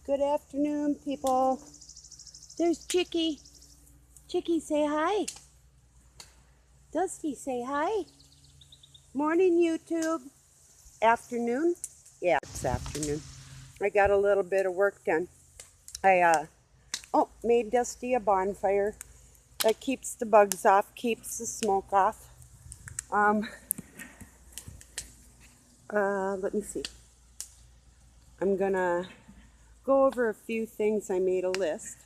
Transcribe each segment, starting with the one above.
Good afternoon, people. There's Chicky. Chicky, say hi. Dusty, say hi. Morning, YouTube. Afternoon? Yeah, it's afternoon. I got a little bit of work done. I made Dusty a bonfire that keeps the bugs off, keeps the smoke off. Let me see. I'm gonna go over a few things. I made a list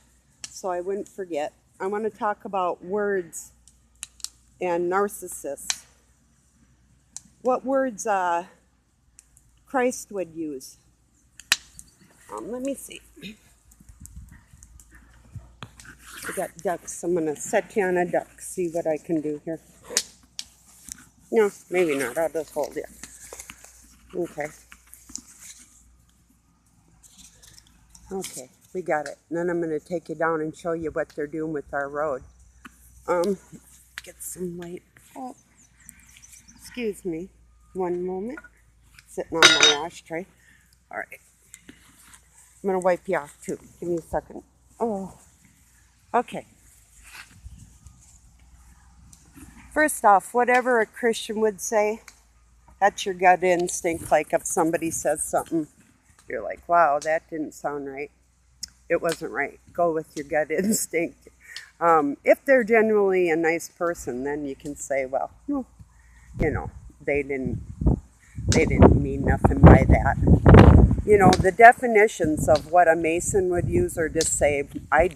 so I wouldn't forget. I want to talk about words and narcissists. What words Christ would use? Let me see. I got ducks. I'm going to set you on a duck, see what I can do here. No, maybe not. I'll just hold you. Okay. Okay, we got it. And then I'm going to take you down and show you what they're doing with our road. Get some light. Oh, excuse me. One moment. Sitting on my ashtray. All right. I'm going to wipe you off, too. Give me a second. Oh, okay. First off, whatever a Christian would say, that's your gut instinct. Like if somebody says something, you're like, wow, that didn't sound right. It wasn't right. Go with your gut instinct. If they're genuinely a nice person, then you can say, well, you know, they didn't mean nothing by that. You know, the definitions of what a Mason would use are just say, I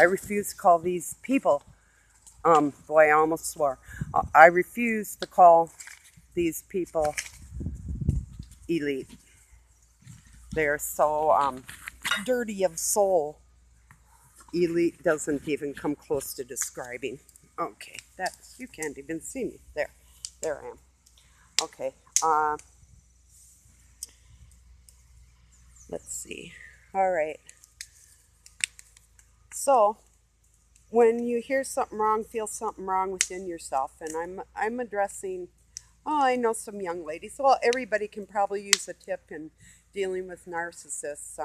refuse to call these people, boy, I almost swore. I refuse to call these people elite. They're so dirty of soul. Elite doesn't even come close to describing. Okay, you can't even see me. There I am. Okay, let's see. All right. So, when you hear something wrong, feel something wrong within yourself, and I'm addressing. Oh, I know some young ladies. Well, everybody can probably use a tip in dealing with narcissists.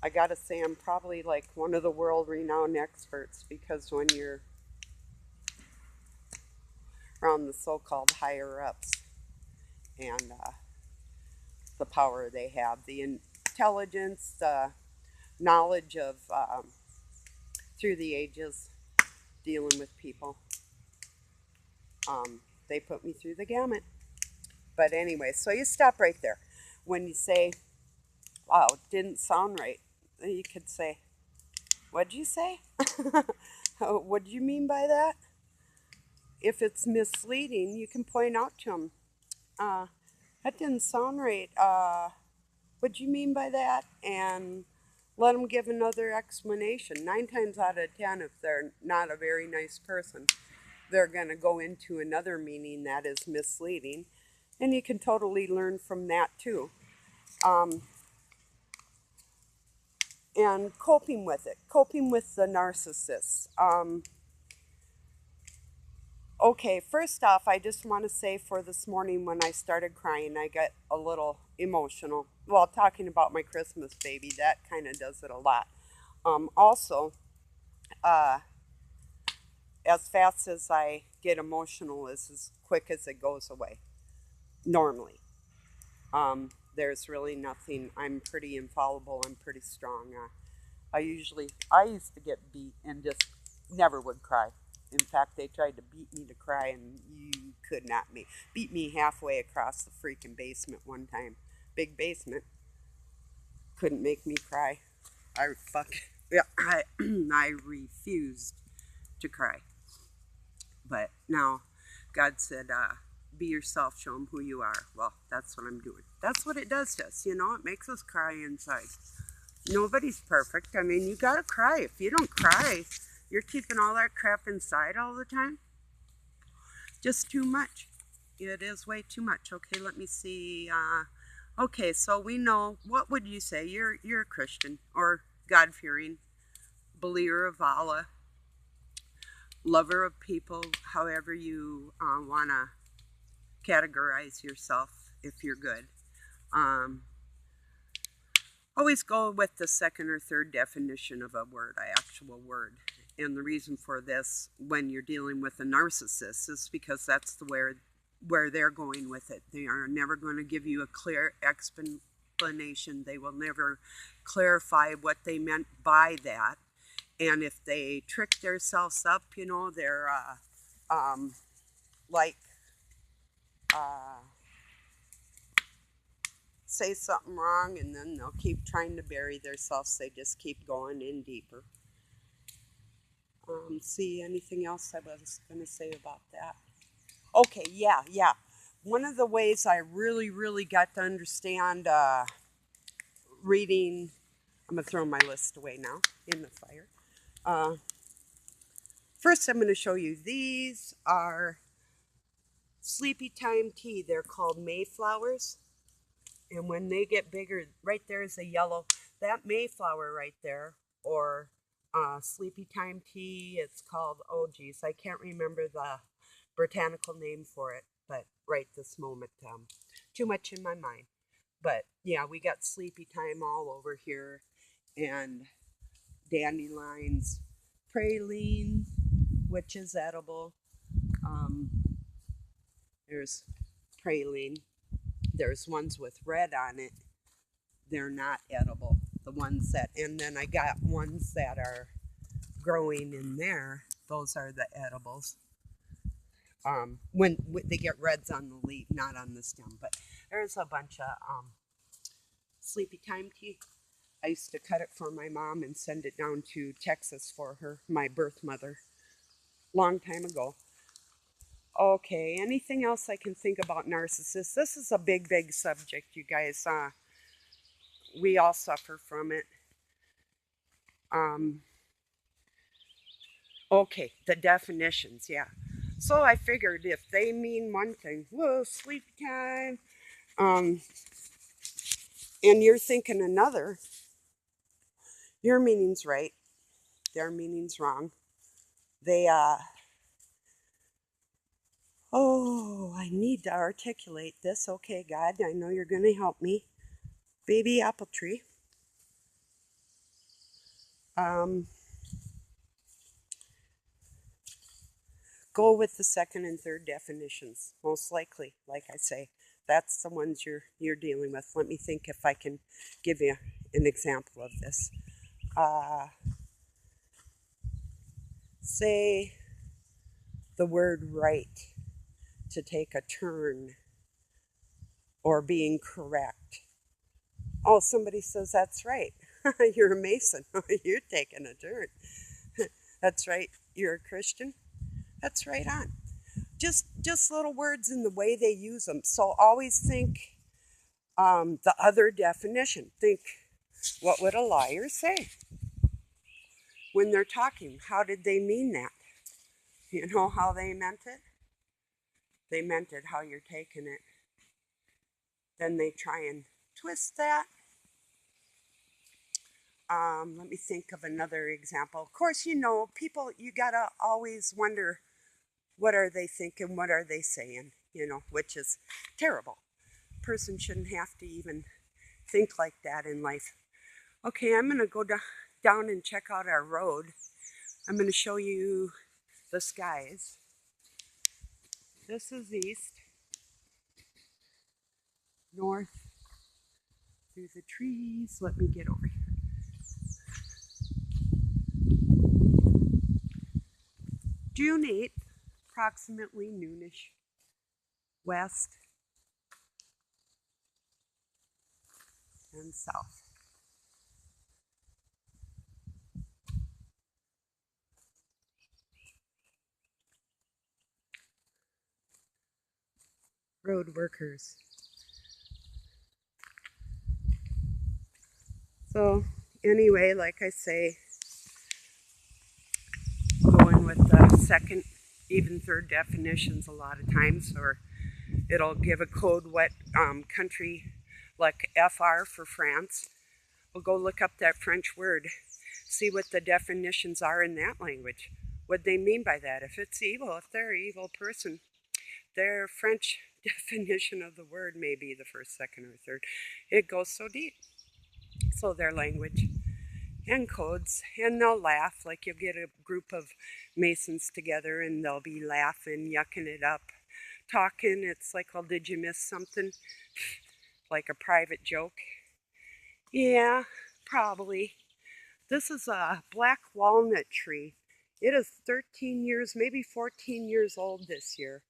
I gotta say, I'm probably like one of the world-renowned experts because when you're around the so-called higher-ups and the power they have, the intelligence, the knowledge of through the ages dealing with people, they put me through the gamut. But anyway, so you stop right there. When you say, wow, it didn't sound right, you could say, what'd you say? What do you mean by that? If it's misleading, you can point out to them, that didn't sound right. What do you mean by that? And let them give another explanation. 9 times out of 10, if they're not a very nice person, they're going to go into another meaning that is misleading. And you can totally learn from that too. And coping with the narcissists. Okay, first off, I just want to say for this morning when I started crying, I got a little emotional. Well, talking about my Christmas baby, that kind of does it a lot. Also, as fast as I get emotional is as quick as it goes away, normally. There's really nothing. I'm pretty infallible. I'm pretty strong. I used to get beat and just never would cry. In fact, they tried to beat me to cry, and you could not beat me halfway across the freaking basement one time. Big basement. Couldn't make me cry. I refused to cry. But now, God said, be yourself, show them who you are. Well, that's what I'm doing. That's what it does to us, you know? It makes us cry inside. Nobody's perfect. I mean, you gotta cry. If you don't cry, you're keeping all that crap inside all the time. Just too much. It is way too much. Okay, let me see. Okay, so we know. What would you say? You're a Christian or God-fearing, believer of Allah, lover of people, however you want to categorize yourself if you're good. Always go with the second or third definition of a word, an actual word. And the reason for this, when you're dealing with a narcissist, is because that's where they're going with it. They are never going to give you a clear explanation. They will never clarify what they meant by that. And if they trick themselves up, you know, they're like say something wrong, and then they'll keep trying to bury themselves. They just keep going in deeper. See, anything else I was going to say about that? Okay, yeah. One of the ways I really got to understand reading, I'm going to throw my list away now in the fire. First, I'm going to show you, these are sleepy time tea. They're called Mayflowers. And when they get bigger, right there is a yellow, that Mayflower right there, or sleepy time tea, it's called, oh geez, I can't remember the botanical name for it, but right this moment, too much in my mind. But yeah, we got sleepy time all over here, and dandelions, praline, which is edible. There's praline. There's ones with red on it. They're not edible. The ones that, and then I got ones that are growing in there. Those are the edibles. When they get reds on the leaf, not on the stem. But there's a bunch of sleepy time tea. I used to cut it for my mom and send it down to Texas for her, my birth mother, long time ago. Okay, anything else I can think about narcissists? This is a big subject, you guys. We all suffer from it. Okay, the definitions, yeah. So I figured if they mean one thing, whoa, sleep time, and you're thinking another, your meaning's right, their meaning's wrong. They, oh, I need to articulate this. Okay, God, I know you're going to help me. Baby apple tree. Go with the second and third definitions, most likely, like I say. That's the ones you're dealing with. Let me think if I can give you an example of this. Say the word right to take a turn or being correct. Oh, somebody says that's right. You're a Mason. You're taking a turn. That's right. You're a Christian. That's right on. Just little words in the way they use them. So always think the other definition. Think, what would a liar say when they're talking? How did they mean that? You know how they meant it? They meant it how you're taking it. Then they try and twist that. Let me think of another example. Of course, you know, people, you gotta always wonder, what are they thinking? What are they saying? You know, which is terrible. A person shouldn't have to even think like that in life. Okay, I'm going to go down and check out our road. I'm going to show you the skies. This is east, north, through the trees. Let me get over here. June 8th, approximately noonish, west and south. Road workers. So anyway, like I say, going with the second, even third definitions a lot of times, or it'll give a code what country, like FR for France. We'll go look up that French word, see what the definitions are in that language. What they mean by that. If it's evil, if they're an evil person, their French definition of the word may be the first, second, or third. It goes so deep. So their language and codes, and they'll laugh. Like you'll get a group of Masons together and they'll be laughing, yucking it up, talking. It's like, well, did you miss something? Like a private joke. Yeah, probably. This is a black walnut tree. It is 13 years, maybe 14 years old this year.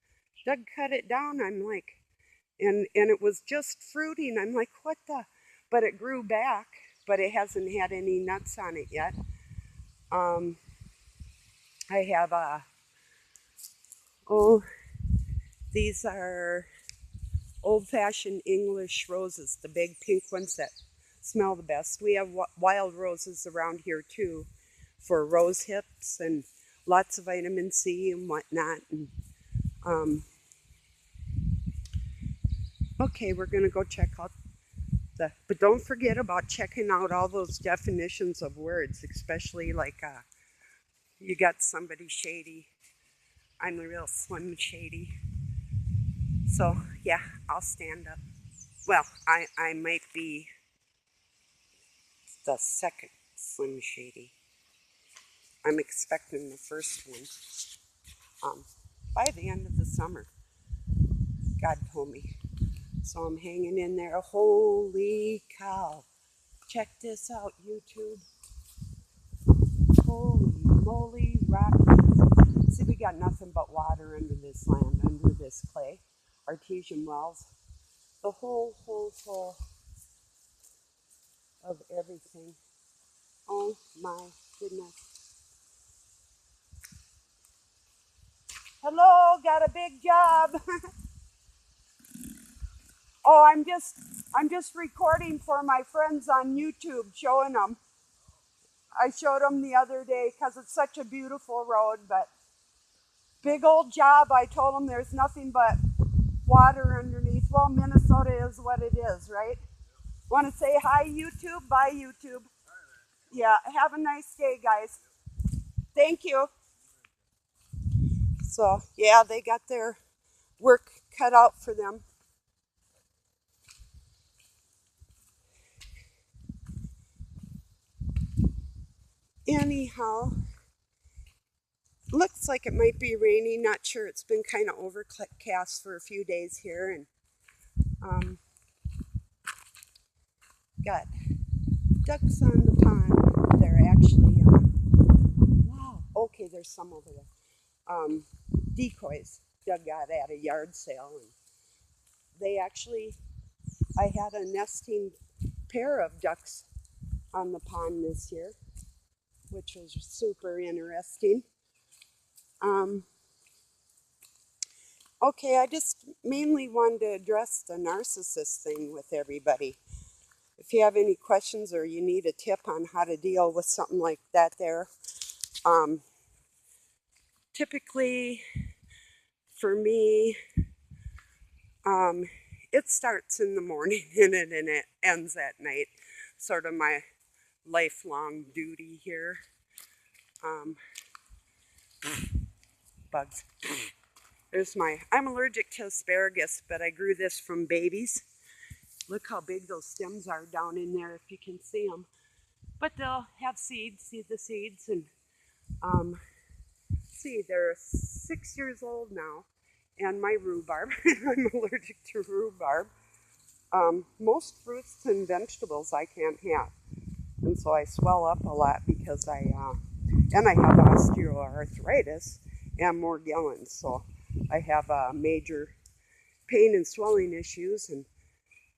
Doug cut it down. I'm like, and it was just fruiting. I'm like, what the? But it grew back, but it hasn't had any nuts on it yet. I have oh, these are old-fashioned English roses, the big pink ones that smell the best. We have wild roses around here too, for rose hips and lots of vitamin C and whatnot. And okay, we're gonna go check out but don't forget about checking out all those definitions of words, especially like you got somebody shady. I'm a real slim shady. So yeah, I'll stand up. Well, I might be the second slim shady. I'm expecting the first one by the end of the summer. God told me. So I'm hanging in there. Holy cow. Check this out, YouTube. Holy moly, Rocky. See, we got nothing but water under this land, under this clay. Artesian wells. The whole of everything. Oh my goodness. Hello, got a big job. Oh, I'm just recording for my friends on YouTube, showing them. I showed them the other day because it's such a beautiful road, but big old job. I told them there's nothing but water underneath. Well, Minnesota is what it is, right? Want to say hi, YouTube? Bye, YouTube. Yeah, have a nice day, guys. Thank you. So, yeah, they got their work cut out for them. Anyhow, looks like it might be raining. Not sure. It's been kind of overcast for a few days here, and got ducks on the pond. They're actually wow. Okay, there's some over there. Decoys Doug got at a yard sale, and they actually, I had a nesting pair of ducks on the pond this year, which was super interesting. Okay, I just mainly wanted to address the narcissist thing with everybody. If you have any questions or you need a tip on how to deal with something like that there, typically for me, it starts in the morning and it ends at night. Sort of my lifelong duty here. Bugs. I'm allergic to asparagus, but I grew this from babies. Look how big those stems are down in there, if you can see them. But they'll have seeds, see the seeds, and see, they're 6 years old now. And my rhubarb, I'm allergic to rhubarb. Most fruits and vegetables I can't have. And so I swell up a lot because and I have osteoarthritis and Morgellons. So I have major pain and swelling issues, and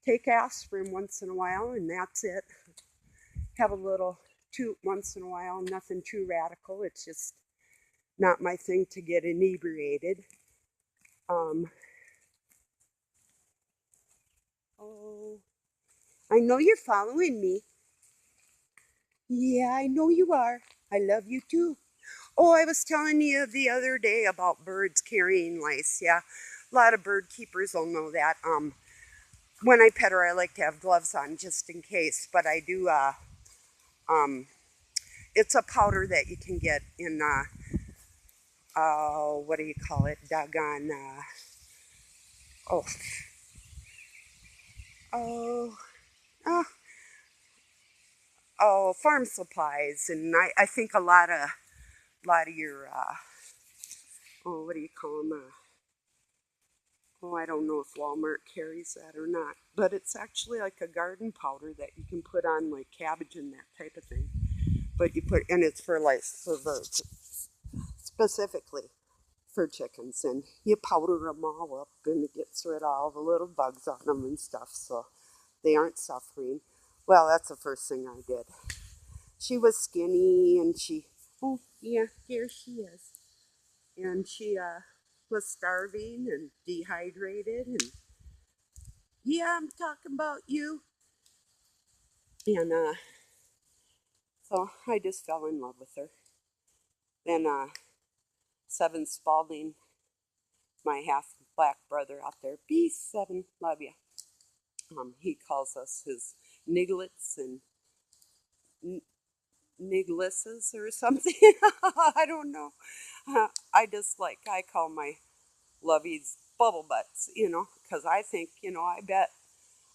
take aspirin once in a while, and that's it. Have a little toot once in a while, nothing too radical. It's just not my thing to get inebriated. Oh, I know you're following me. Yeah, I know you are. I love you too. Oh, I was telling you the other day about birds carrying lice. Yeah, a lot of bird keepers will know that. When I pet her, I like to have gloves on just in case, but I do, it's a powder that you can get in, what do you call it? Doggone, oh, oh, farm supplies, and I think a lot of your what do you call them? Oh, I don't know if Walmart carries that or not, but it's actually like a garden powder that you can put on like cabbage and that type of thing. But you put, and it's for like for birds specifically for chickens, and you powder them all up, and it gets rid of all the little bugs on them and stuff, so they aren't suffering. Well, that's the first thing I did. She was skinny, and oh yeah, here she is, and she was starving and dehydrated, and yeah, I'm talking about you. And so I just fell in love with her. Then Seven Spalding, my half black brother out there, peace, Seven, love you. He calls us his nigglets and niglisses or something. I don't know. I call my lovies bubble butts, because I think, I bet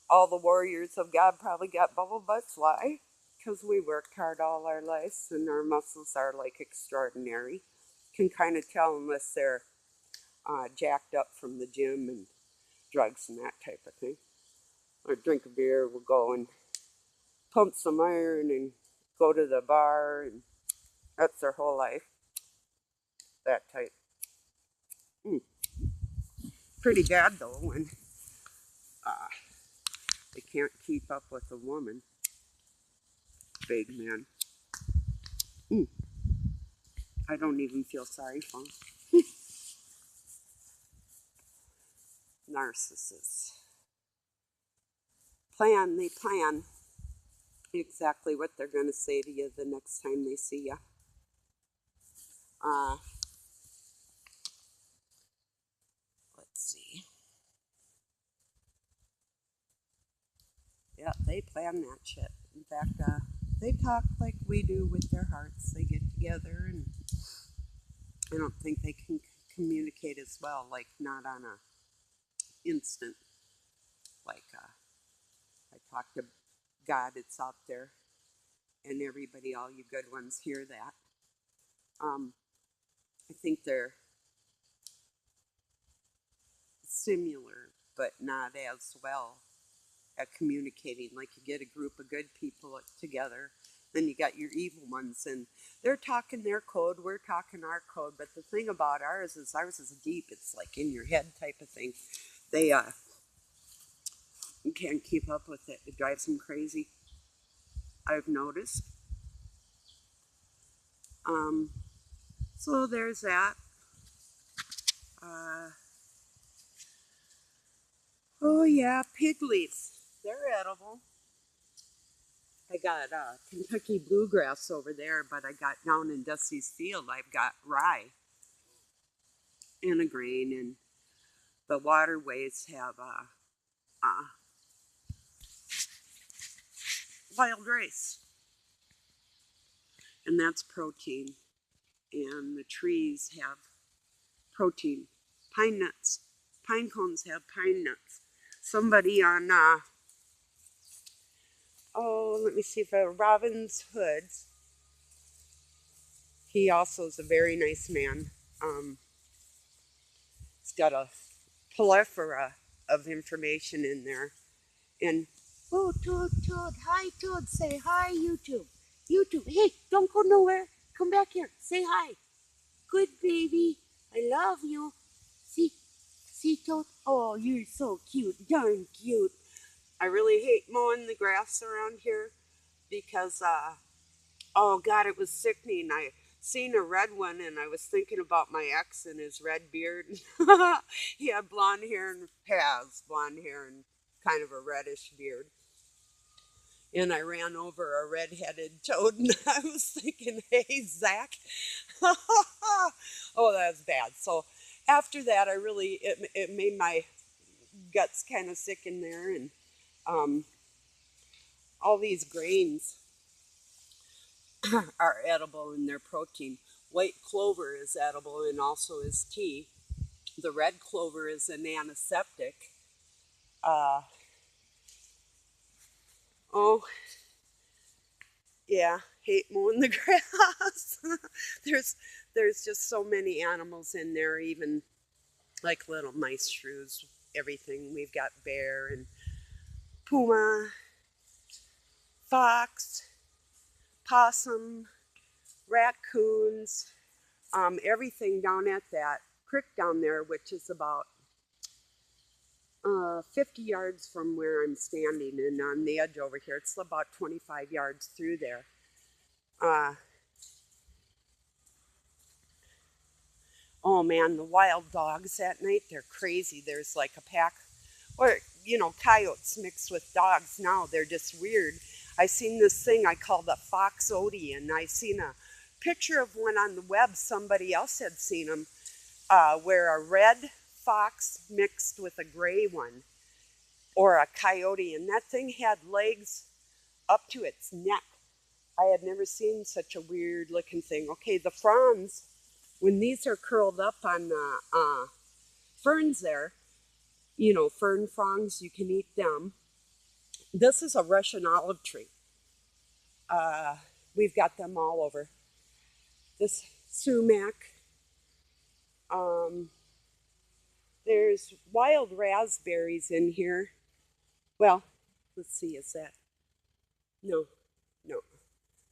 all the warriors of God probably got bubble butts. Why? Because we worked hard all our lives and our muscles are like extraordinary. Can kind of tell unless they're jacked up from the gym and drugs and that type of thing. Or drink a beer, we'll go and pump some iron and go to the bar, and that's their whole life. That type. Pretty bad though when they can't keep up with a woman. Big man. I don't even feel sorry for them. Narcissists. They plan exactly what they're going to say to you the next time they see you. Let's see. Yeah, they plan that shit. In fact, they talk like we do with their hearts. They get together, and I don't think they can communicate as well, like not on a instant. Like I talk to God, it's out there, and everybody, all you good ones, hear that. I think they're similar, but not as well at communicating. Like you get a group of good people together, then you got your evil ones, and they're talking their code, we're talking our code. But the thing about ours is deep. It's like in your head type of thing. They can't keep up with it. It drives them crazy. I've noticed. So there's that. Oh yeah, pig leaves. They're edible. I got Kentucky bluegrass over there, but I got down in Dusty's field, I've got rye and a grain, and the waterways have wild rice, and that's protein. And the trees have protein. Pine nuts, pine cones have pine nuts. Somebody on, let me see if Robin's Hoods, he also is a very nice man. He's got a plethora of information in there. And, oh, Toad, hi, Toad, say hi, YouTube. YouTube, hey, don't go nowhere. Come back here, say hi. Good baby, I love you. See, Toad? Oh, you're so cute, darn cute. I really hate mowing the grass around here because, oh God, it was sickening. I seen a red one and I was thinking about my ex and his red beard. He had blonde hair and has blonde hair and kind of a reddish beard. And I ran over a red-headed toad, and I was thinking, hey, Zach. Oh, that was bad. So after that, it made my guts kind of sick in there. And all these grains are edible in their protein. White clover is edible and also is tea. The red clover is an antiseptic. Uh, oh, Yeah, hate mowing the grass. there's there's just so many animals in there, even like little mice, shrews, everything. We've got bear and puma, fox, possum, raccoons, everything down at that creek down there, which is about 50 yards from where I'm standing, and on the edge over here, it's about 25 yards through there. Uh, oh man, the wild dogs at night, they're crazy. There's like a pack, or, coyotes mixed with dogs now. They're just weird. I seen this thing I call the fox odie, and I seen a picture of one on the web. Somebody else had seen them, where a red fox mixed with a gray one, or a coyote, and that thing had legs up to its neck. I had never seen such a weird looking thing. Okay, the fronds, when these are curled up on the ferns there, fern fronds, you can eat them. This is a Russian olive tree. We've got them all over. This sumac. There's wild raspberries in here. Well, let's see, is that? No.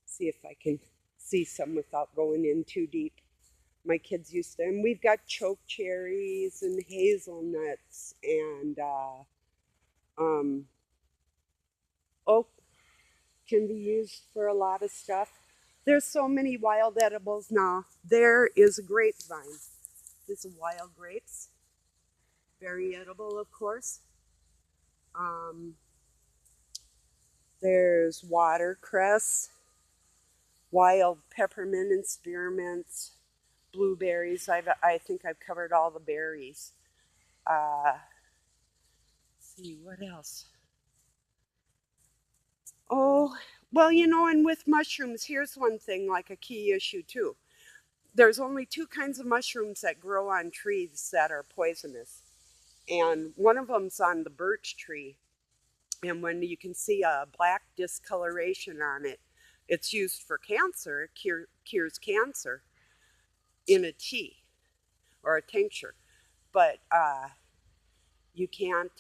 See if I can see some without going in too deep. My kids used to, and we've got choke cherries and hazelnuts and oak can be used for a lot of stuff. There's so many wild edibles now. There is a grapevine. These are wild grapes. Very edible, of course. There's watercress, wild peppermint and spearmints, blueberries. I think I've covered all the berries. Let's see, what else? Oh, well, and with mushrooms, here's one thing, like a key issue too. There's only two kinds of mushrooms that grow on trees that are poisonous. And one of them's on the birch tree. And when you can see a black discoloration on it, it's used for cancer. It cures cancer in a tea or a tincture. But you can't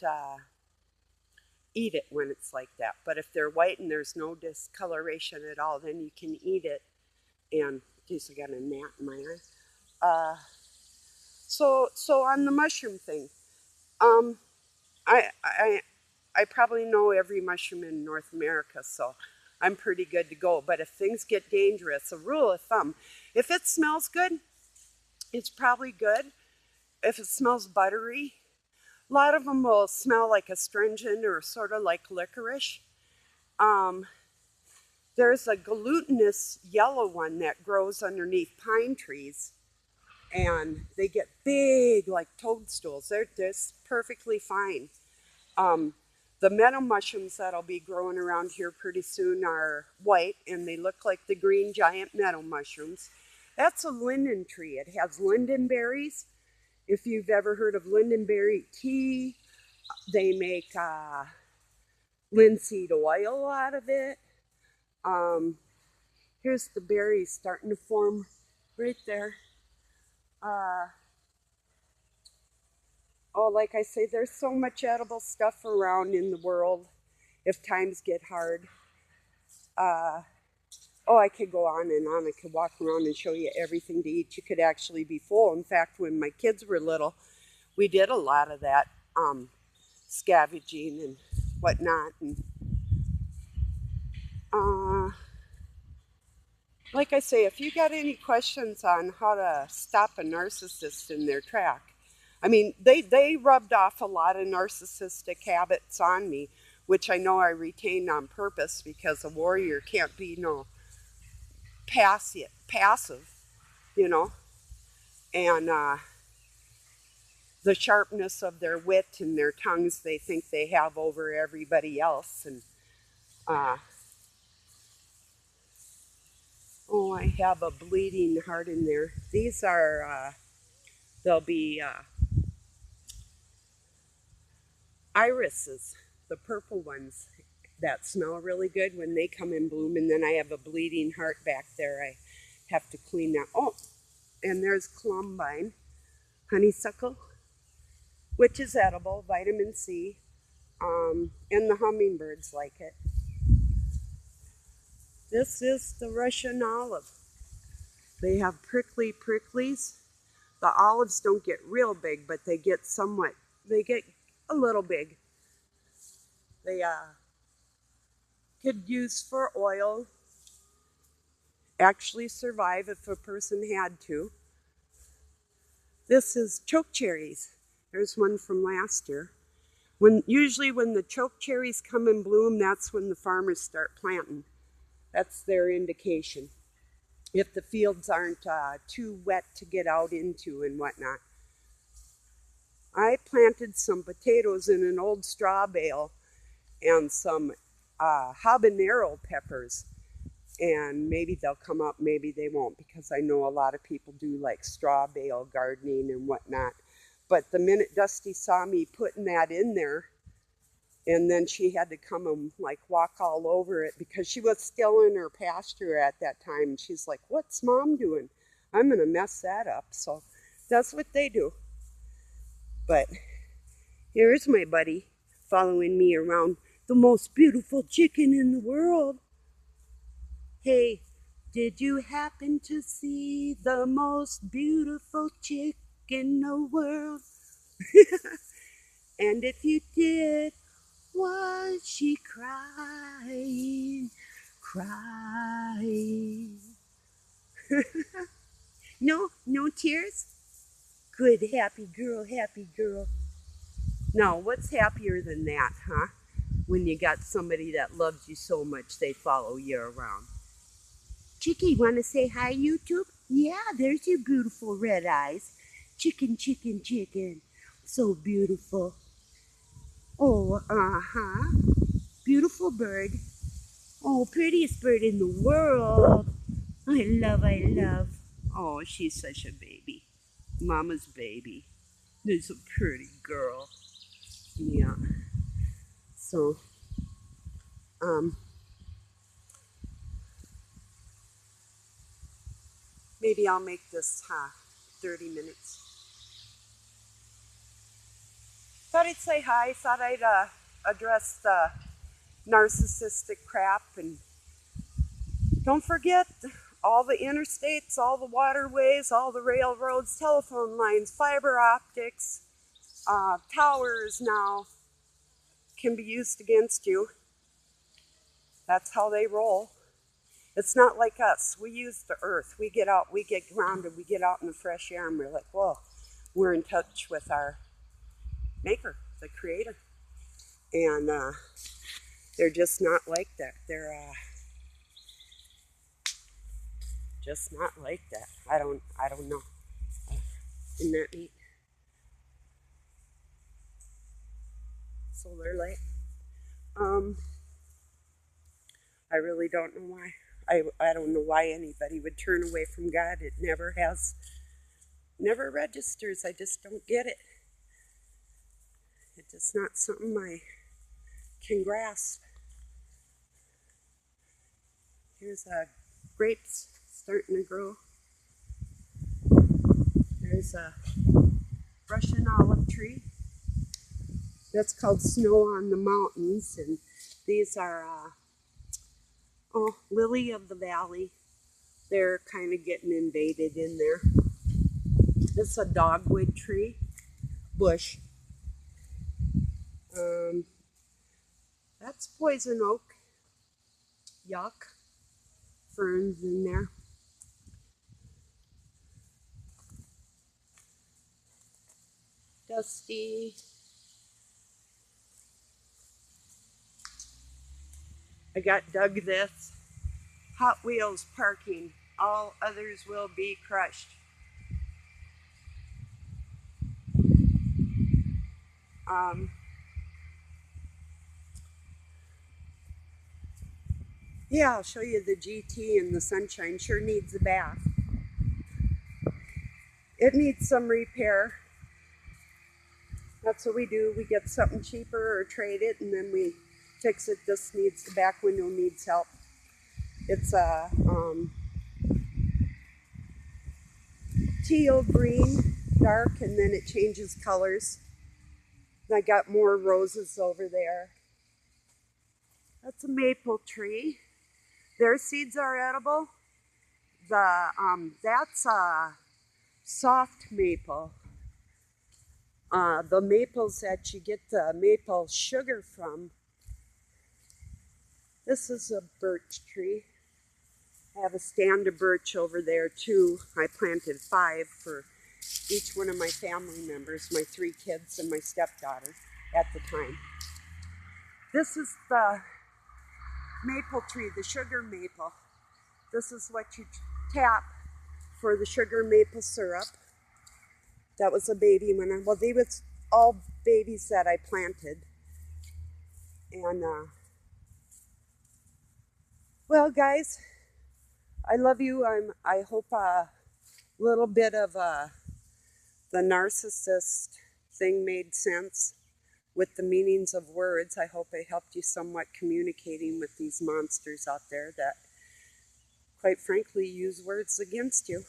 eat it when it's like that. But if they're white and there's no discoloration at all, then you can eat it. And, geez, I got a gnat in my eye. So on the mushroom thing, I probably know every mushroom in North America, so I'm pretty good to go. But if things get dangerous, a rule of thumb, if it smells good, it's probably good. If it smells buttery, a lot of them will smell like astringent or sort of like licorice. There's a glutinous yellow one that grows underneath pine trees, and they get big like toadstools. They're just perfectly fine. The meadow mushrooms that'll be growing around here pretty soon are white, and they look like the green giant meadow mushrooms. That's a linden tree. It has linden berries. If you've ever heard of lindenberry tea, they make linseed oil out of it. Here's the berries starting to form right there. Like I say, there's so much edible stuff around in the world if times get hard. I could go on and on. I could walk around and show you everything to eat. You could actually be full. In fact, when my kids were little, we did a lot of that scavenging and whatnot. And like I say, if you got any questions on how to stop a narcissist in their track, I mean, they rubbed off a lot of narcissistic habits on me, which I know I retained on purpose because a warrior can't be passive, and the sharpness of their wit and their tongues they think they have over everybody else. And I have a bleeding heart in there. These are, they'll be irises, the purple ones. that smell really good when they come in bloom. And then I have a bleeding heart back there. I have to clean that. Oh, and there's columbine, honeysuckle, which is edible, vitamin C, and the hummingbirds like it. This is the Russian olive. They have prickly pricklies. The olives don't get real big, but they get a little big. They could use for oil, actually survive if a person had to. This is choke cherries. There's one from last year. Usually when the choke cherries come in bloom, that's when the farmers start planting. That's their indication. If the fields aren't too wet to get out into and whatnot. I planted some potatoes in an old straw bale and some habanero peppers, and maybe they'll come up, maybe they won't, because I know a lot of people do like straw bale gardening and whatnot. But the minute Dusty saw me putting that in there, and then she had to come and like walk all over it because she was still in her pasture at that time. And she's like, "What's Mom doing? I'm going to mess that up." So that's what they do. But here's my buddy following me around, the most beautiful chicken in the world. Hey, did you happen to see the most beautiful chick in the world? And if you did, was she crying, crying? No tears? Good, happy girl, happy girl. Now, what's happier than that, huh? When you got somebody that loves you so much they follow you around. Chickie, want to say hi, YouTube? Yeah, there's your beautiful red eyes. Chicken, chicken, chicken. So beautiful. Oh, beautiful bird. Oh, prettiest bird in the world. I love. Oh, she's such a baby. Mama's baby. There's a pretty girl. Yeah. So, maybe I'll make this 30 minutes. Thought I'd say hi. Thought I'd address the narcissistic crap. And don't forget all the interstates, all the waterways, all the railroads, telephone lines, fiber optics, towers now can be used against you. That's how they roll. It's not like us. We use the earth. We get out, we get grounded, we get out in the fresh air, and we're like, whoa, we're in touch with our maker, the creator. And they're just not like that. They're just not like that. I don't know. Isn't that neat? Solar light. I really don't know why. I don't know why anybody would turn away from God. It never registers. I just don't get it. It's just not something I can grasp. Here's grapes starting to grow. There's a Russian olive tree. That's called Snow on the Mountains. And these are lily of the valley. They're kind of getting invaded in there. This is a dogwood tree, bush. That's poison oak. Yuck. Ferns in there. Dusty. I got Doug this. Hot Wheels parking. All others will be crushed. Yeah, I'll show you the GT in the sunshine. Sure needs a bath. It needs some repair. That's what we do. We get something cheaper or trade it, and then we fix it. This needs, the back window needs help. It's a teal green, dark, and then it changes colors. And I got more roses over there. That's a maple tree. Their seeds are edible. That's a soft maple. The maples that you get the maple sugar from. This is a birch tree. I have a stand of birch over there too. I planted 5 for each one of my family members, my 3 kids and my stepdaughter at the time. This is the maple tree, the sugar maple. This is what you tap for the sugar maple syrup. That was a baby when well, they was all babies that I planted. And, well, guys, I love you. I hope a little bit of the narcissist thing made sense with the meanings of words. I hope I helped you somewhat communicating with these monsters out there that, quite frankly, use words against you.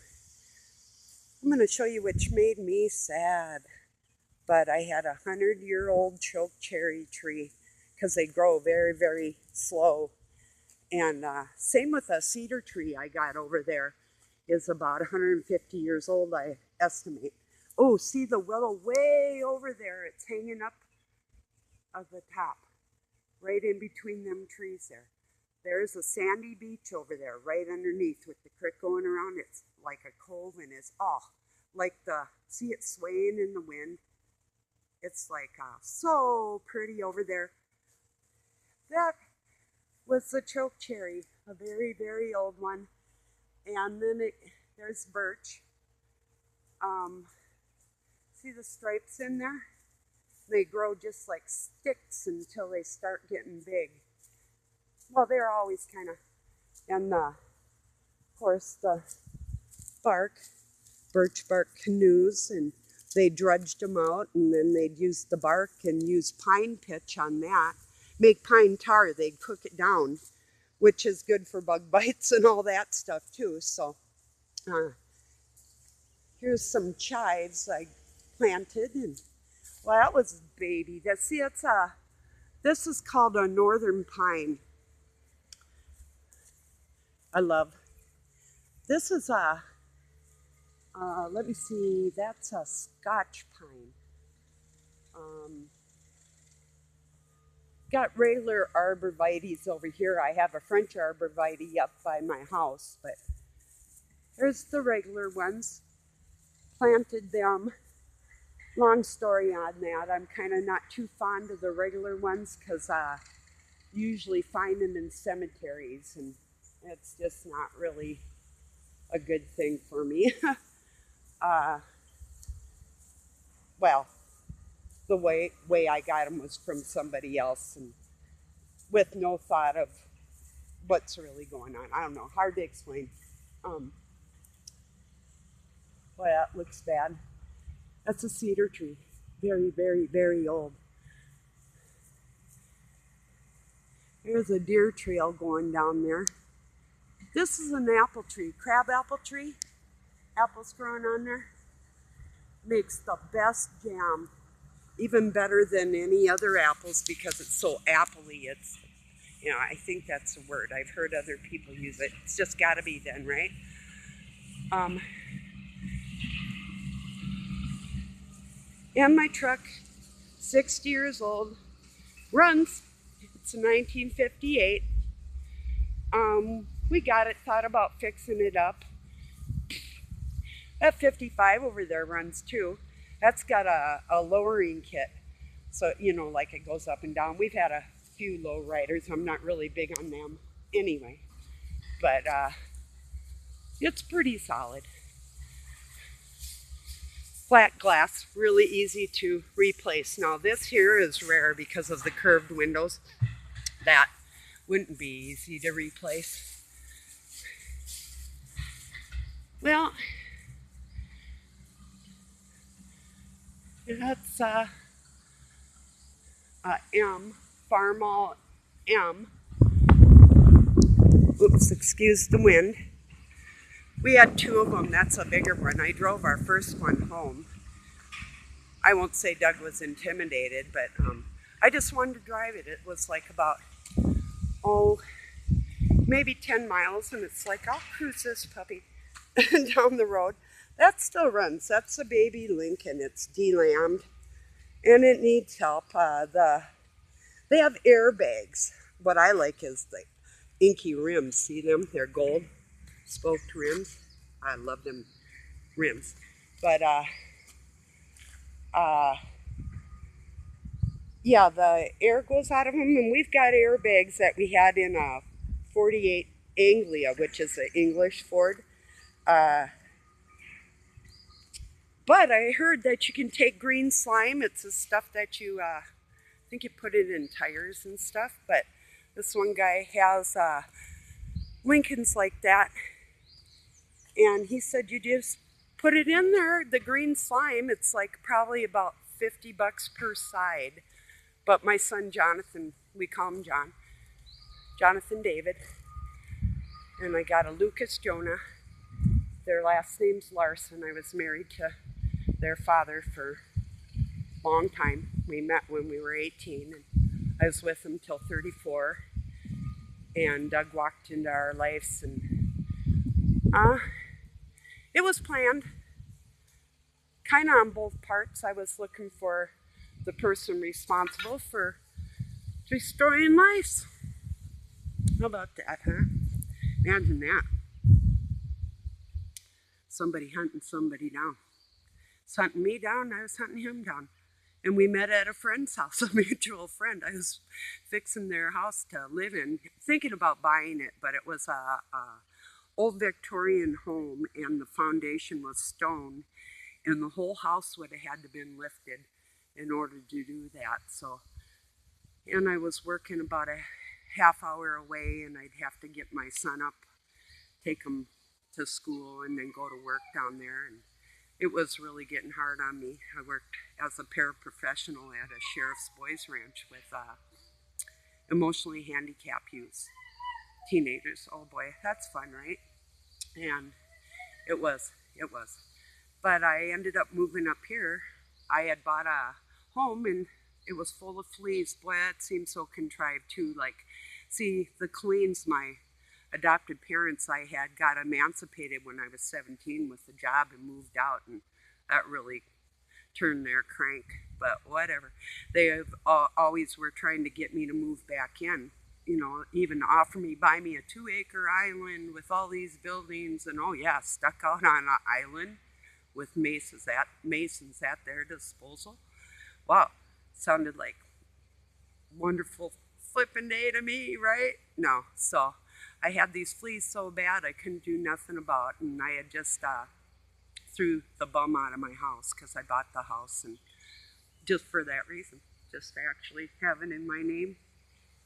I'm going to show you which made me sad. But I had a 100-year-old choke cherry tree because they grow very, very slow. And same with a cedar tree I got over there is about 150 years old, I estimate. Oh, see the willow way over there. It's hanging up of the top, right in between them trees there. There's a sandy beach over there, right underneath with the creek going around. It's like a cove and it's, like see it swaying in the wind. It's like so pretty over there. That was the choke cherry, a very, very old one. And then there's birch. See the stripes in there? They grow just like sticks until they start getting big. Well, they're always kind of, and of course the bark, birch bark canoes, and they dredged them out, and then they'd use the bark and use pine pitch on that. Make pine tar, they'd cook it down, which is good for bug bites and all that stuff too. So here's some chives I planted, and well, that was baby. See, this is called a northern pine. I love. This is let me see, that's a Scotch pine. Got regular arborvitaes over here. I have a French arborvitae up by my house, but here's the regular ones. Planted them. Long story on that. I'm kind of not too fond of the regular ones because I usually find them in cemeteries, and it's just not really a good thing for me. Well, the way I got them was from somebody else, and with no thought of what's really going on. I don't know, hard to explain. Well, that looks bad. That's a cedar tree, very, very, very old. There's a deer trail going down there. This is an apple tree, crab apple tree. Apples growing on there. Makes the best jam. Even better than any other apples because it's so appley. It's, I think that's a word. I've heard other people use it. It's just got to be then, right? And my truck, 60 years old, runs. It's a 1958. We got it, thought about fixing it up. That 55 over there runs too. That's got a lowering kit. So, like it goes up and down. We've had a few low riders. I'm not really big on them anyway. But it's pretty solid. Flat glass, really easy to replace. Now this here is rare because of the curved windows. That wouldn't be easy to replace. Well, that's M, Farmall M. Oops, excuse the wind. We had two of them. That's a bigger one. I drove our first one home. I won't say Doug was intimidated, but I just wanted to drive it. It was like about, maybe 10 miles, and it's like, I'll cruise this puppy down the road. That still runs. That's a baby Lincoln. It's delambed, and it needs help. They have airbags. What I like is the inky rims. See them? They're gold spoked rims. I love them rims. But yeah, the air goes out of them, and we've got airbags that we had in a 48 Anglia, which is an English Ford. But I heard that you can take green slime. It's the stuff that you, I think you put it in tires and stuff. But this one guy has Lincolns like that. And he said you just put it in there, the green slime. It's like probably about $50 per side. But my son Jonathan, we call him Jonathan David. And I got a Lucas Jonah. Their last name's Larson. I was married to their father for a long time. We met when we were 18, and I was with him till 34. And Doug walked into our lives, and it was planned, kind of on both parts. I was looking for the person responsible for destroying lives. How about that, huh? Imagine that. Somebody hunting somebody down. He's hunting me down, I was hunting him down. And we met at a friend's house, a mutual friend. I was fixing their house to live in, thinking about buying it, but it was a old Victorian home, and the foundation was stone, and the whole house would have had to been lifted in order to do that. So, and I was working about a half hour away, and I'd have to get my son up, take him to school, and then go to work down there. And it was really getting hard on me. I worked as a paraprofessional at a sheriff's boys ranch with emotionally handicapped youths, teenagers. Oh boy, that's fun, right? And it was. But I ended up moving up here. I had bought a home, and it was full of fleas. Boy, that seemed so contrived too. Like, see, the Colleens, my adopted parents I had, got emancipated when I was 17 with a job and moved out, and that really turned their crank. But whatever. They have always were trying to get me to move back in. You know, even offer me, buy me a 2-acre island with all these buildings, and oh yeah, stuck out on an island with masons at their disposal. Wow, sounded like wonderful flipping day to me, right? No, so I had these fleas so bad I couldn't do nothing about, and I had just threw the bum out of my house because I bought the house, and just for that reason, just to actually have it in my name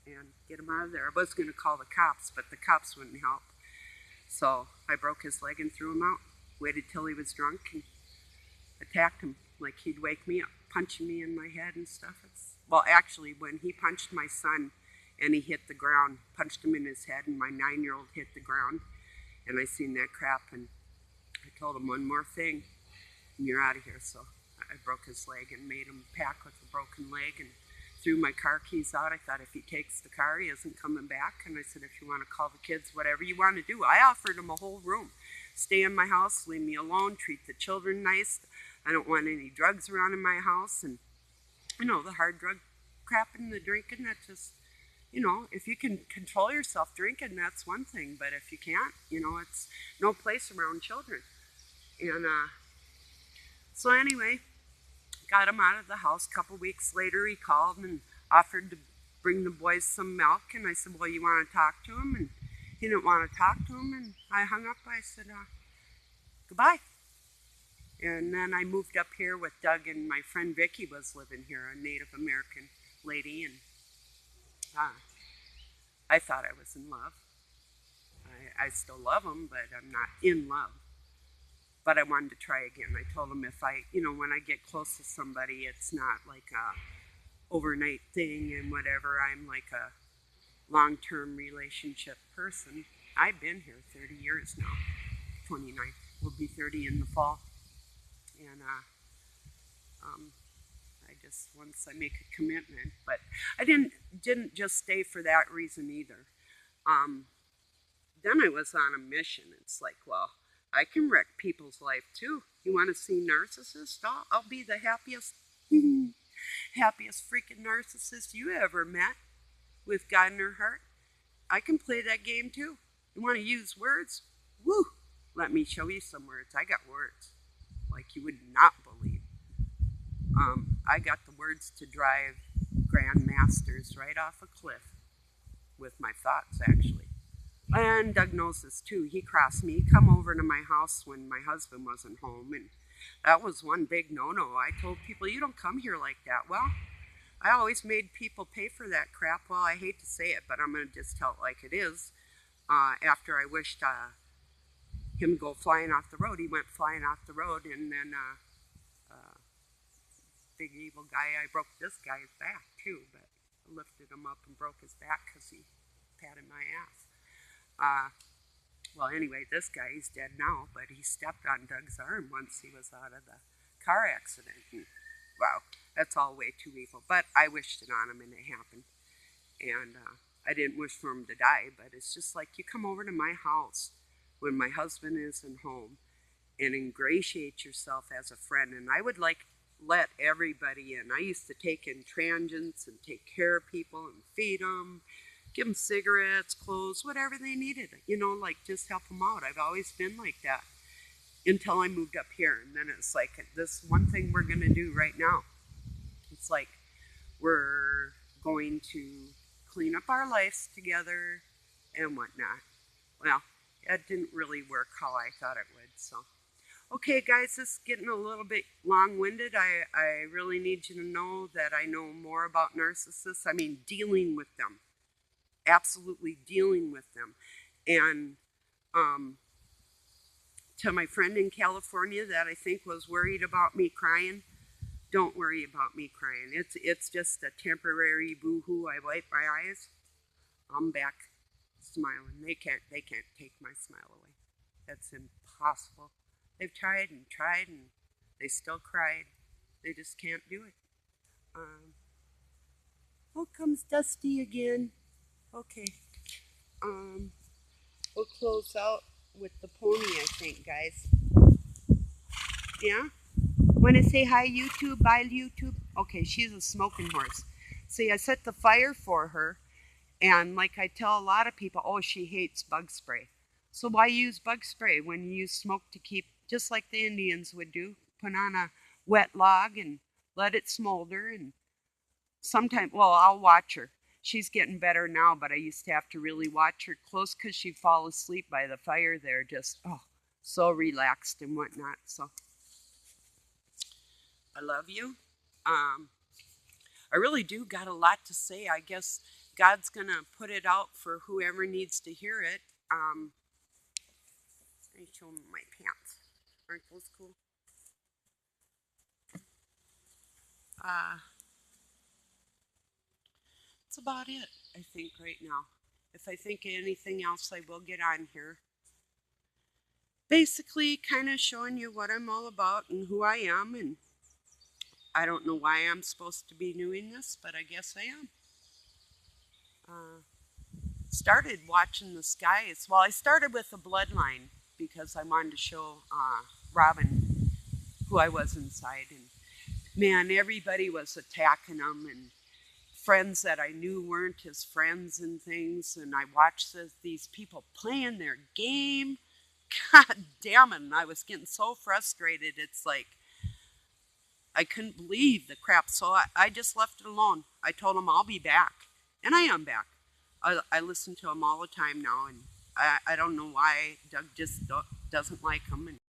and get him out of there. I was going to call the cops, but the cops wouldn't help. So I broke his leg and threw him out. Waited till he was drunk and attacked him like he'd wake me up, punching me in my head and stuff. Well, actually, when he punched my son and he hit the ground, punched him in his head, and my 9-year-old hit the ground, and I seen that crap, and I told him one more thing, and you're out of here. So I broke his leg and made him pack with a broken leg, and threw my car keys out. I thought if he takes the car, he isn't coming back. And I said, if you want to call the kids, whatever you want to do. I offered him a whole room. Stay in my house, leave me alone, treat the children nice. I don't want any drugs around in my house. And, you know, the hard drug crap and the drinking, that just, you know, if you can control yourself drinking, that's one thing. But if you can't, you know, it's no place around children. And so anyway, got him out of the house. A couple weeks later, he called and offered to bring the boys some milk. And I said, well, you want to talk to him? And he didn't want to talk to him. And I hung up. I said, goodbye. And then I moved up here with Doug, and my friend Vicki was living here, a Native American lady. And I thought I was in love. I still love him, but I'm not in love. But I wanted to try again. I told him if I, you know, when I get close to somebody, it's not like a overnight thing and whatever. I'm like a long-term relationship person. I've been here 30 years now. 29. Will be 30 in the fall. And I just, once I make a commitment, but I didn't just stay for that reason either. Um, then I was on a mission. It's like, well, I can wreck people's life too. You want to see narcissists? I'll be the happiest, happiest freaking narcissist you ever met with God in her heart. I can play that game too. You want to use words? Woo! Let me show you some words. I got words like you would not believe. I got the words to drive grandmasters right off a cliff with my thoughts, actually. And Doug knows this too. He crossed me. He come over to my house when my husband wasn't home, and that was one big no-no. I told people, you don't come here like that. Well, I always made people pay for that crap. Well, I hate to say it, but I'm going to just tell it like it is. After I wished him go flying off the road, he went flying off the road, and then big evil guy, I broke this guy's back too, but I lifted him up and broke his back because he patted my ass. Well, anyway, this guy, he's dead now, but he stepped on Doug's arm once he was out of the car accident. And, wow, that's all way too evil. But I wished it on him, and it happened. And I didn't wish for him to die, but it's just like you come over to my house when my husband isn't home and ingratiate yourself as a friend. And I would let everybody in. I used to take in transients and take care of people and feed them, give them cigarettes, clothes, whatever they needed, like just help them out. I've always been like that until I moved up here. And then it's like this one thing we're going to do right now. It's like we're going to clean up our lives together and whatnot. Well, that didn't really work how I thought it would, so. Okay, guys, this is getting a little bit long-winded. I really need you to know that I know more about narcissists. I mean, dealing with them. Absolutely dealing with them. And to my friend in California that I think was worried about me crying, don't worry about me crying. It's just a temporary boo-hoo. I wipe my eyes. I'm back smiling. They can't take my smile away. That's impossible. They've tried and they still cried. They just can't do it. Oh, comes Dusty again. Okay. We'll close out with the pony, I think, guys. Yeah? Want to say hi, YouTube? Bye, YouTube? Okay, she's a smoking horse. See, I set the fire for her, and like I tell a lot of people, oh, she hates bug spray. So why use bug spray when you use smoke to keep, just like the Indians would do, put on a wet log and let it smolder. And sometimes, well, I'll watch her. She's getting better now, but I used to have to really watch her close because she'd fall asleep by the fire there, just, oh, so relaxed and whatnot. So I love you. I really do got a lot to say. I guess God's going to put it out for whoever needs to hear it. Let me show them my pants. Aren't those cool? That's about it, I think, right now. If I think of anything else, I will get on here. Basically, kind of showing you what I'm all about and who I am. And I don't know why I'm supposed to be doing this, but I guess I am. Started watching the skies. Well, I started with the bloodline because I wanted to show Robin who I was inside. And man, everybody was attacking him, and friends that I knew weren't his friends and things. And I watched these people playing their game. God damn it. And I was getting so frustrated. It's like, I couldn't believe the crap. So I just left it alone. I told him I'll be back. And I am back. I listen to him all the time now. And I don't know why Doug just doesn't like him. And